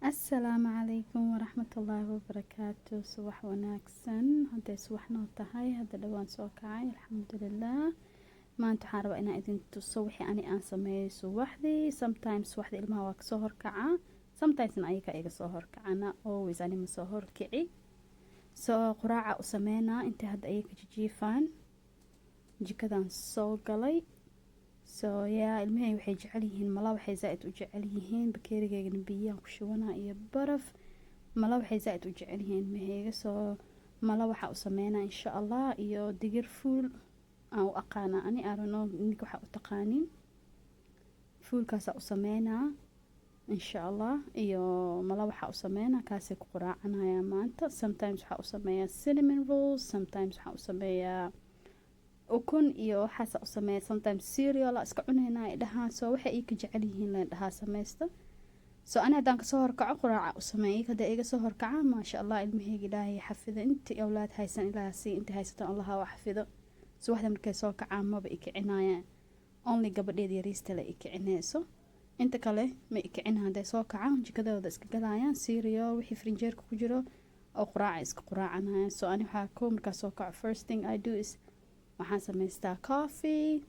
Asalaamu calaykum waraxmatullaahi wabarakaatu. Subax wanaagsan. Hadday subax noo tahay, hadda dhawaan soo kacay, alxamdulilah. Maanta waxaan rabaa inaan idin tuso wixii aan sameeyay subaxdii. Sometimes subaxdii ilmaha waa kasoo horkacaa, sometimesna ayaga iga soo horkacana, always ani ma soo horkici. Quraaca u sameynaa inta hadda ayaga jijiifaan. Jikadan soo galay. ilmahey waxay jecel yihiin mala, waxay zaaid u jecel yihiin bakeerigeygana biyaan ku shubanaa iyo baraf. Mala waxay zaaid u jecel yihiin ilmaheyga. Mala waxaa u sameynaa insha allah iyo digir fuul aan u aqaana ani arano ninka waxaa u taqaanin. Fuulkaasa u sameynaa insha allah iyo mala waxaa u sameynaa kaasay ku quraacanaya maanta. Sometimes waxaa u sameeyaa cinnamon rolls, sometimes waxaa u sameeyaa ukun iyo waxaas u sameeyaa, sometimes cereal iska cunayna ay dhahaan. Waxay iika jecel yihiin la dhahaa sameysta. Ani haddaan kasoo horkaco quraaca u sameeyay, hadda iga soo horkaca maasha allah ilmaheyga ilaahay xafido. Intii awlaad haysan ilaahay si intii haysato allah ha xafido. Subaxda markay soo kacaan maba i kicinayaan, only gabadheeda yariista la i kicinayso. Inta kale ma i kicin. hadday soo kacaan jikadooda iska galayaan cereal wixii frinjeerka ku jiro oo quraaca iska quraacanayaan. Ani waxaa markaa soo kaco first thing I do is waxaan samaystaa coffee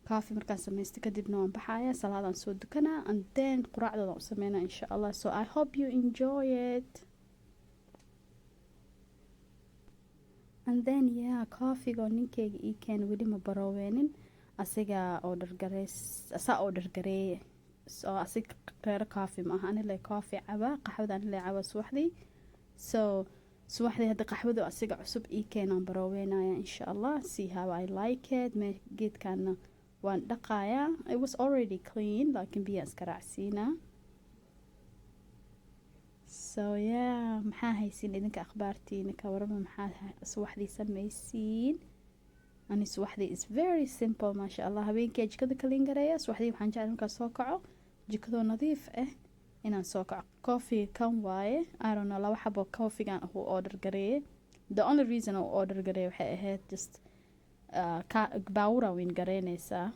markaan samaysto kadibna waan baxayaa, salaadaan soo dukanaa, and then quraacdooda u sameynaa insha allah. I hope you enjoy it. And then coffeega oo ninkeyga ii keena weli ma barooweenin, asaa order gareeye. Asiga reero coffee ma aha, anile coffee cabaa, qaxwada anile cabaa subaxdii. Subaxdii hadda qaxwada asiga cusub ii keenaan barooweynaya insha allah. See how I like it. Geedkana waan dhaqayaa. It was already clean, laakiin biyaa iska raacsiinaa. Maxaa haysiin idinka akhbaartiina ka warama, maxaa subaxdii samaysiin? Ani subaxdii is very simple maasha allah. Habeenkii jikada clean gareeya, subaxdii waxaan jecel markaan soo kaco jikadoo nadiif inaan soo kaco. Coffee kan waaye, I don't know, laba xabo coffeegan uu order gareeye. The only reason uu order gareeye waxay ahayd just baawura weyn gareynaysaa.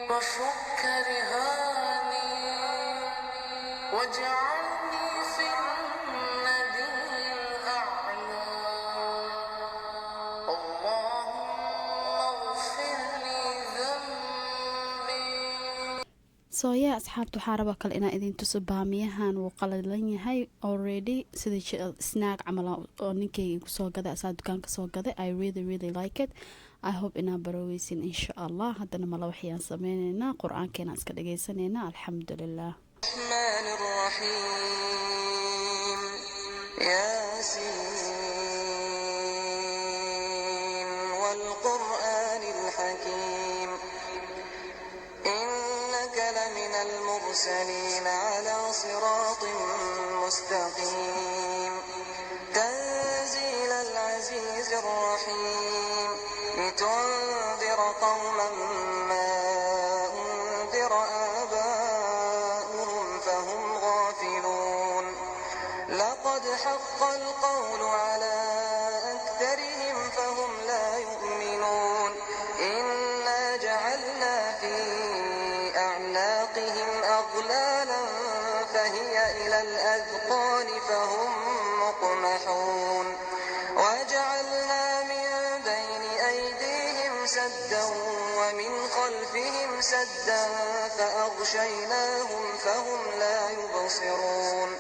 وفك رهاني واجعلني في النبي الأعلى اللهم اغفر لي ذنبي. asxaabta waxaa rabaa kale inaan idin tuso baamiyahan wuu qalalan yahay already sida snack camal oo ninkeyga kusoo gaday asaa dukaanka soo gaday. I really like it. I hope inaan barooweysin insha allah. haddana mala waxyaan sameyneynaa, qur-aankeenaan iska dhageysaneynaa. alxamdulilah. الرحمن الرحيم ياسين والقرآن الحكيم إنك لمن المرسلين على صراط مستقيم تنزيل العزيز الرحيم لتنذر قوما ما أنذر آباؤهم فهم غافلون لقد حق القول على أكثرهم فهم لا يؤمنون إنا جعلنا في أعناقهم أغلالا فهي إلى الأذقان فهم مقمحون وجعلنا من بين أيديهم سدا ومن خلفهم سدا فأغشيناهم فهم لا يبصرون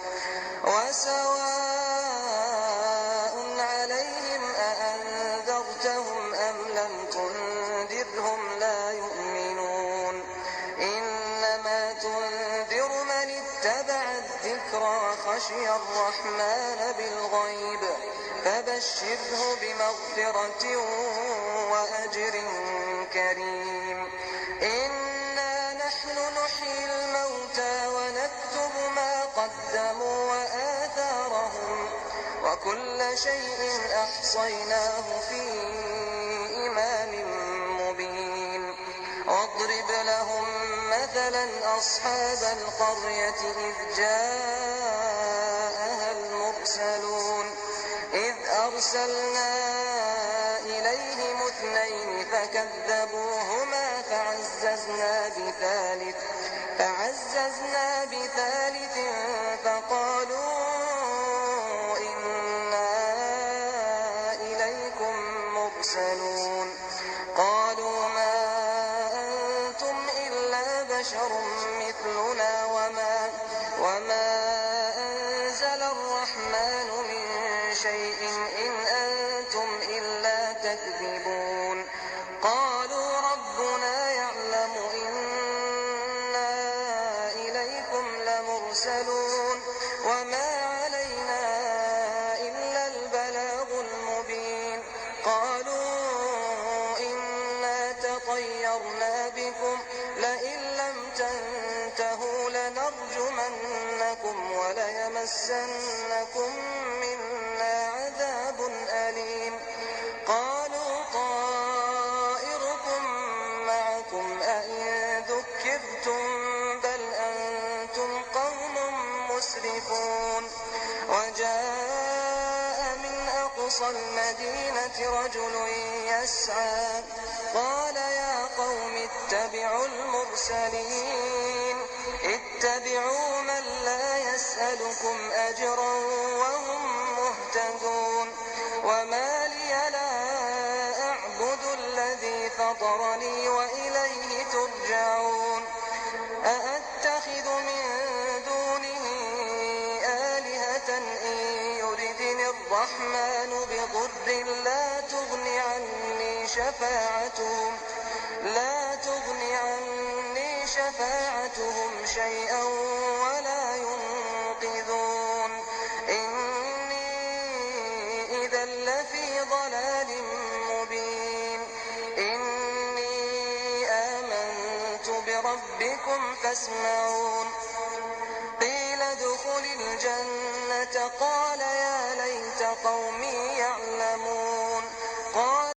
وسواء عليهم أأنذرتهم أم لم تنذرهم لا يؤمنون إنما تنذر من اتبع الذكر وخشي الرحمن بالغيب فبشره بمغفرة وأجر كريم إنا نحن نحيي الموتى ونكتب ما قدموا وآثارهم وكل شيء أحصيناه في إمام مبين واضرب لهم مثلا أصحاب القرية إذ جاءها المرسلون إذ أرسلنا إليهم اثنين فكذبوهما فعززنا بثالث فقالوا إنا إليكم مرسلون قالوا ما أنتم إلا بشر مثلنا وما أنزل الرحمن من شيء إن أنتم إلا تكذبون قالوا ربنا يعلم إنا إليكم لمرسلون وما علينا إلا البلاغ المبين قالوا إنا تطيرنا بكم لئن لم تنتهوا لنرجمنكم وليمسنكم منا عذاب أليم قالوا طائركم معكم أئن ذكرتم بل أنتم قوم مسرفون وجاء من أقصى المدينة رجل يسعى قال يا قوم اتبعوا المرسلين اتبعوا من لا يسألكم أجرا وهم مهتدون وما لي لا أعبد الذي فطرني وإليه ترجعون أأتخذ من دونه آلهة إن يردني الرحمن بضر لا تغني عني شفاعتهم شيئا ولا ينقذون إني إذا لفي ضلال مبين إني آمنت بربكم فاسمعون قيل ادخل الجنة قال يا ليت قومي يعلمون